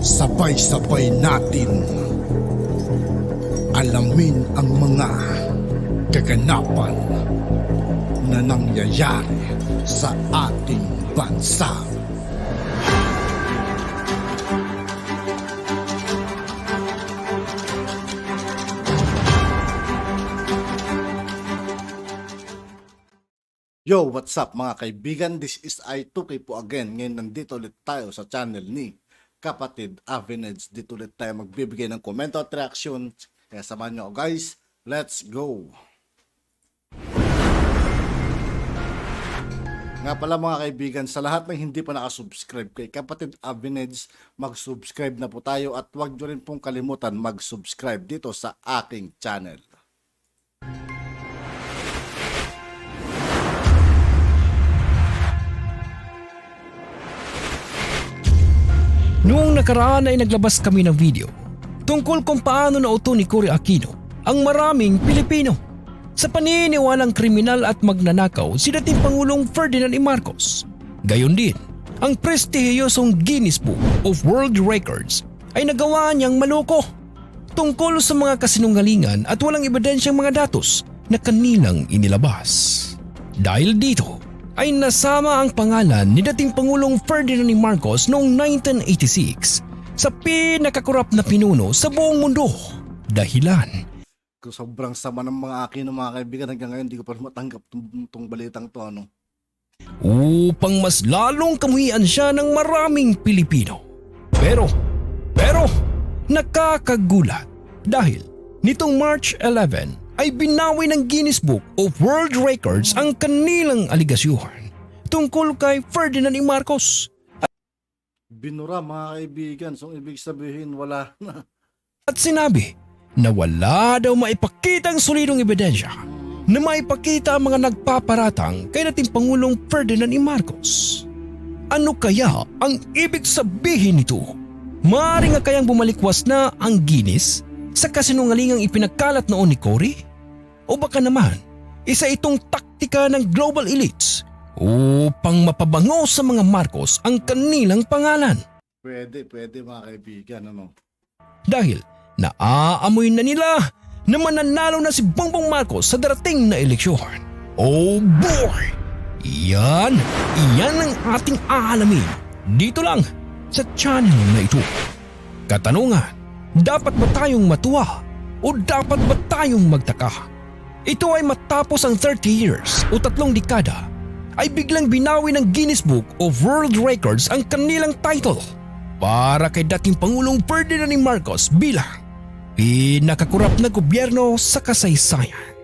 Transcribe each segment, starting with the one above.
Sabay-sabay natin alamin ang mga kaganapan na nangyayari sa ating bansa. Yo, what's up mga kaibigan? This is I2K po again. Ngayon nandito ulit tayo sa channel ni Kapatid Aveneds. Dito ulit tayo magbibigay ng komento at reaction. Kaya samahan nyo guys. Let's go! Nga pala mga kaibigan, sa lahat ng hindi pa nakasubscribe kay Kapatid Aveneds, mag-subscribe na po tayo at huwag nyo rin pong kalimutan mag-subscribe dito sa aking channel. Noong nakaraan ay naglabas kami ng video tungkol kung paano nauto ni Cory Aquino ang maraming Pilipino sa paniniwalang kriminal at magnanakaw si dating Pangulong Ferdinand E. Marcos. Gayon din, ang prestihiyosong Guinness Book of World Records ay nagawa niyang maloko tungkol sa mga kasinungalingan at walang ebidensyang mga datos na kanilang inilabas. Dahil dito, ay nasama ang pangalan ni dating Pangulong Ferdinand E. Marcos noong 1986 sa pinakakurap na pinuno sa buong mundo. Dahilan, Sobrang sama ng mga akin ng mga kaibigan hanggang ngayon hindi ko pa matanggap itong balitang to upang mas lalong kamuhian siya ng maraming Pilipino. Pero nakakagulat dahil nitong March 11 ay binawi ng Guinness Book of World Records ang kanilang aligasyon tungkol kay Ferdinand E. Marcos. Binura mga kaibigan, so ibig sabihin wala na. At sinabi na wala daw maipakitang solidong ebidensya na maipakita ang mga nagpaparatang kay dating Pangulong Ferdinand E. Marcos. Ano kaya ang ibig sabihin nito? Maaari nga kayang bumalikwas na ang Guinness sa kasinungalingang ipinagkalat noon ni Cory? O baka naman, isa itong taktika ng global elites upang mapabango sa mga Marcos ang kanilang pangalan? Pwede mga kaibigan Dahil naaamoy na nila na mananalo na si Bongbong Marcos sa darating na eleksyon. Oh boy! Iyan ang ating aalamin dito lang sa channel na ito. Katanungan, dapat ba tayong matuwa o dapat ba tayong magtaka? Ito ay matapos ang 30 years o 3 dekada ay biglang binawi ng Guinness Book of World Records ang kanilang title para kay dating Pangulong Ferdinand E. Marcos bilang pinakakurap na gobyerno sa kasaysayan.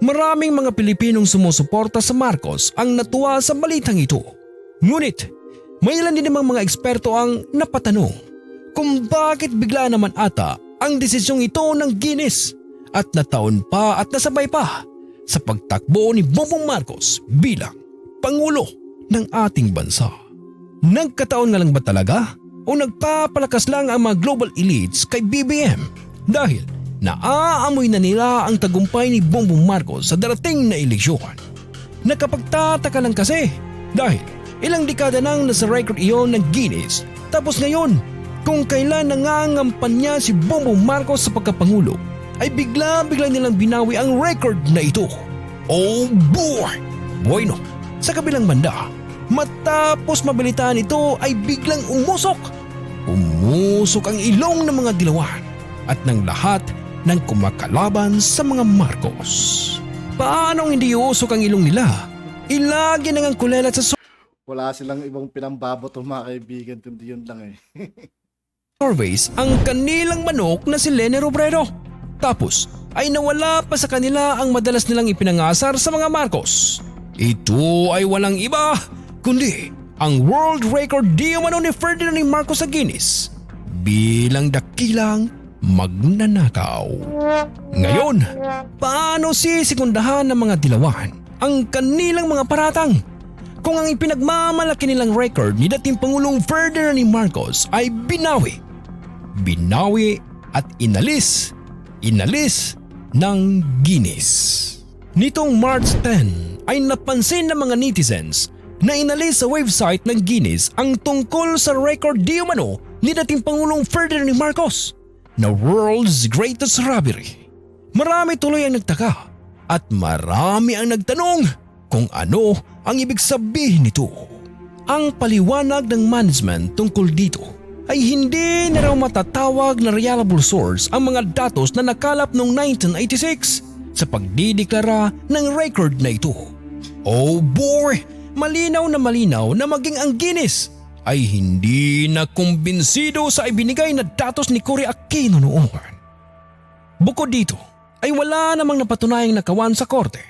Maraming mga Pilipinong sumusuporta sa Marcos ang natuwa sa balitang ito. Ngunit may ilan din namang mga eksperto ang napatanong kung bakit bigla naman ata ang desisyong ito ng Guinness at nataon pa at nasabay pa sa pagtakbo ni Bongbong Marcos bilang Pangulo ng ating bansa. Nagkataon nga lang ba talaga o nagpapalakas lang ang mga global elites kay BBM dahil naaamoy na nila ang tagumpay ni Bongbong Marcos sa darating na eleksyon? Nakapagtataka lang kasi dahil ilang dekada nang nasa record iyon ng Guinness tapos ngayon kung kailan nangangampanya si Bongbong Marcos sa pagkapangulo ay bigla nilang binawi ang record na ito. Oh boy! Bueno, sa kabilang banda, matapos mabalitaan ito ay biglang umusok. Umusok ang ilong ng mga dilawan at ng lahat ng kumakalaban sa mga Marcos. Paanong hindi uusok ang ilong nila? Ilagi nang ang kulelat sa Wala silang ibang pinambabot mga kaibigan, kundi yun lang surveys ang kanilang manok na si Leni Robredo. Tapos ay nawala pa sa kanila ang madalas nilang ipinangasar sa mga Marcos. Ito ay walang iba kundi ang world record di umano ni Ferdinand E. Marcos sa Guinness bilang dakilang magnanakaw. Ngayon, paano sisekundahan ng mga dilawan ang kanilang mga paratang kung ang ipinagmamalaki nilang record ni dating Pangulong Ferdinand E. Marcos ay binawi at inalis ng Guinness. Nitong March 10 ay napansin ng mga netizens na inalis sa website ng Guinness ang tungkol sa record di umano ni dating Pangulong Ferdinand Marcos na world's greatest robbery. Marami tuloy ang nagtaka at marami ang nagtanong kung ano ang ibig sabihin nito. Ang paliwanag ng management tungkol dito ay hindi na raw matatawag na reliable source ang mga datos na nakalap noong 1986 sa pagdideklara ng record na ito. Oh boy! Malinaw na maging ang Guinness ay hindi na kumbinsido sa ibinigay na datos ni Cory Aquino noon. Bukod dito ay wala namang napatunayang nakawan sa korte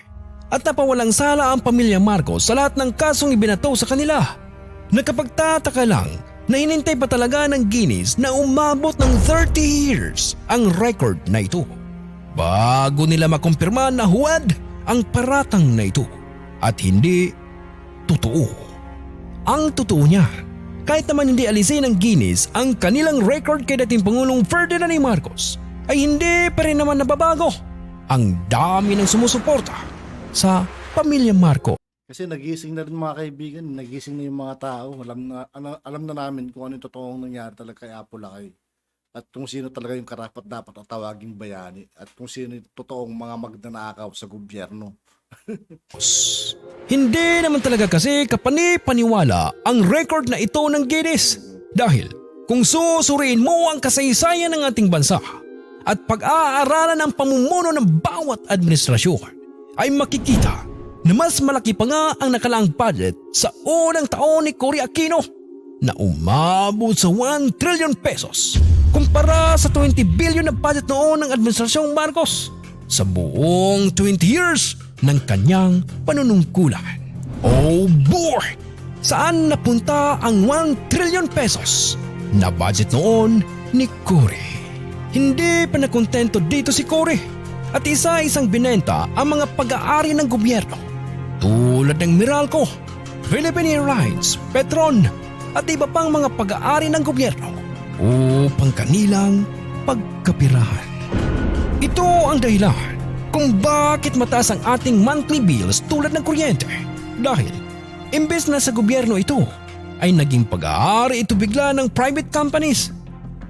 at napawalang sala ang pamilya Marcos sa lahat ng kasong ibinato sa kanila. Nakapagtataka lang na hinintay pa talaga ng Guinness na umabot ng 30 years ang record na ito bago nila makumpirma na huwad ang paratang na ito at hindi totoo. Ang totoo niya, kahit naman hindi alisin ng Guinness ang kanilang record kay dating Pangulong Ferdinand Marcos, ay hindi pa rin naman nababago ang dami ng sumusuporta sa pamilya Marcos. Kasi nagising na rin mga kaibigan, nagising na yung mga tao. Alam na namin kung ano yung totoong nangyari talaga kay Apo Lakay. At kung sino talaga yung karapat dapat at tawaging bayani. At kung sino yung totoong mga magnanakaw sa gobyerno. Hindi naman talaga kasi kapani-paniwala ang record na ito ng Guinness. Dahil kung susuriin mo ang kasaysayan ng ating bansa at pag-aaralan ng pamumuno ng bawat administrasyon, ay makikita na mas malaki pa nga ang nakalaang budget sa unang taon ni Cory Aquino na umabot sa 1 trillion pesos kumpara sa 20 billion na budget noon ng Administrasyong Marcos sa buong 20 years ng kanyang panunungkulan. Oh boy! Saan napunta ang 1 trillion pesos na budget noon ni Cory? Hindi pa nakontento dito si Cory at isa-isang binenta ang mga pag-aari ng gobyerno tulad ng Meralco, Philippine Airlines, Petron at iba pang mga pag-aari ng gobyerno upang kanilang pagkapirahan. Ito ang dahilan kung bakit mataas ang ating monthly bills tulad ng kuryente. Dahil imbes na sa gobyerno ito ay naging pag-aari ito bigla ng private companies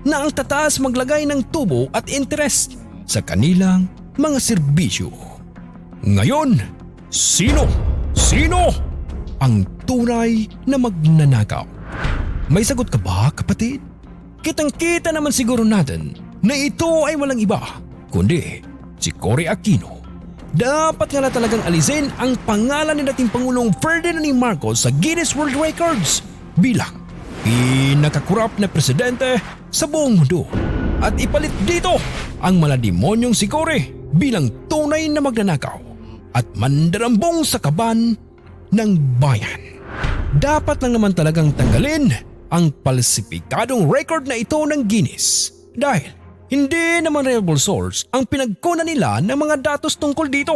na ang tataas maglagay ng tubo at interest sa kanilang mga serbisyo. Ngayon, sino ang tunay na magnanakaw? May sagot ka ba, kapatid? Kitang-kita naman siguro natin na ito ay walang iba kundi si Cory Aquino. Dapat nga na talagang alisin ang pangalan ni dating Pangulong Ferdinand Marcos sa Guinness World Records bilang pinakakurap na presidente sa buong mundo at ipalit dito ang malademonyong si Cory bilang tunay na magnanakaw at mandarambong sa kaban ng bayan. Dapat lang naman talagang tanggalin ang palsipikadong record na ito ng Guinness dahil hindi naman reliable source ang pinagkunan nila ng mga datos tungkol dito.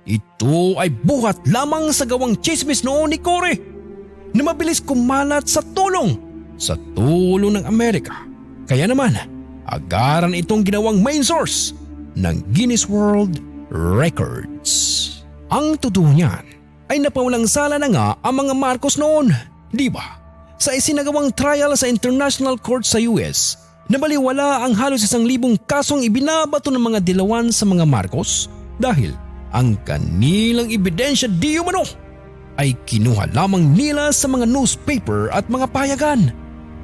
Ito ay buhat lamang sa gawang chismis noon ni Cory na mabilis kumalat sa tulong ng Amerika. Kaya naman, agaran itong ginawang main source ng Guinness World Records. Ang totoo niyan ay napawalang sala na nga ang mga Marcos noon, di ba? Sa isinagawang trial sa International Court sa US, nabaliwala ang halos 1,000 kasong ibinabato ng mga dilawan sa mga Marcos dahil ang kanilang ebidensya di umano ay kinuha lamang nila sa mga newspaper at mga payagan.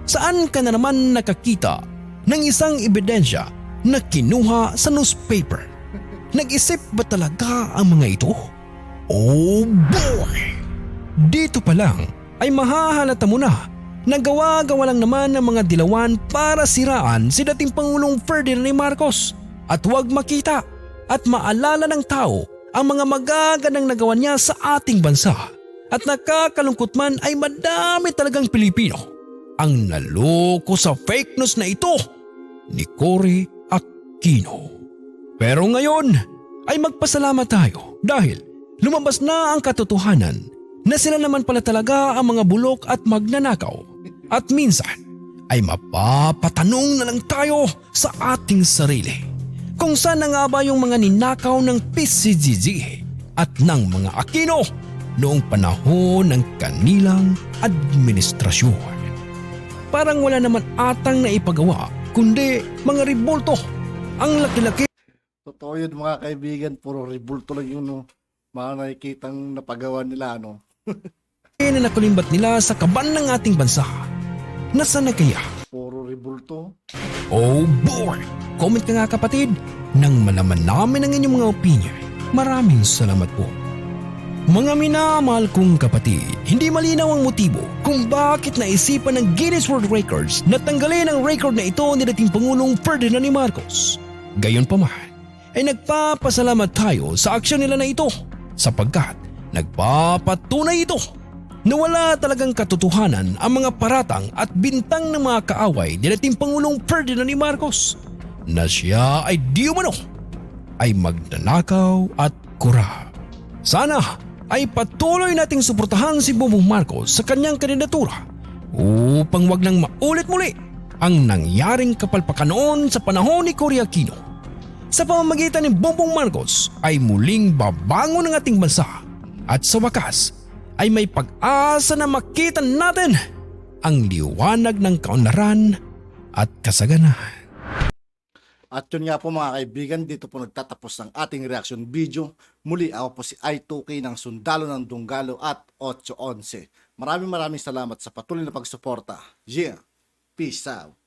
Saan ka na naman nakakita ng isang ebidensya na kinuha sa newspaper? Nag-isip ba talaga ang mga ito? Oh boy! Dito pa lang ay mahahalata mo na gawa-gawa lang naman ng mga dilawan para siraan si dating Pangulong Ferdinand Marcos at huwag makita at maalala ng tao ang mga magagandang nagawa niya sa ating bansa. At nakakalungkot man ay madami talagang Pilipino ang naloko sa fake news na ito ni Cory Aquino. Pero ngayon ay magpasalamat tayo dahil lumabas na ang katotohanan na sila naman pala talaga ang mga bulok at magnanakaw. At minsan ay mapapatanong na lang tayo sa ating sarili kung saan na nga ba yung mga ninakaw ng PCGG at ng mga Aquino noong panahon ng kanilang administrasyon. parang wala naman atang naipagawa kundi mga ribulto. Ang laki-laki Totoo yun mga kaibigan, puro ribulto lang yun, no? Mga nakikitang napagawa nila, no? na nakulimbat nila sa kaban ng ating bansa. Nasaan na kaya? Puro ribulto. Oh boy! Comment ka nga kapatid nang malaman namin ang inyong mga opinion. Maraming salamat po. Mga minamahal kong kapatid, hindi malinaw ang motibo kung bakit naisipan ng Guinness World Records na tanggalin ang record na ito ni dating Pangulong Ferdinand E. Marcos. Gayunpaman, ay nagpapasalamat tayo sa aksyon nila na ito sapagkat nagpapatunay ito na wala talagang katotohanan ang mga paratang at bintang ng mga kaaway ni dating Pangulong Ferdinand E. Marcos na siya ay di umano ay magnanakaw at kurap. Sana ay patuloy nating suportahan si Bongbong Marcos sa kanyang kandidatura upang wag nang maulit muli ang nangyaring kapalpakan noon sa panahon ni Cory Aquino. Sa pamamagitan ni Bongbong Marcos ay muling babangon ang ating bansa at sa wakas ay may pag-asa na makita natin ang liwanag ng kaunlaran at kasaganahan. At yun nga po mga kaibigan, dito po nagtatapos ang ating reaction video. Muli ako po si I2K ng Sundalo ng Dunggalo at 811. Maraming salamat sa patuloy na pagsuporta. Yeah, peace out.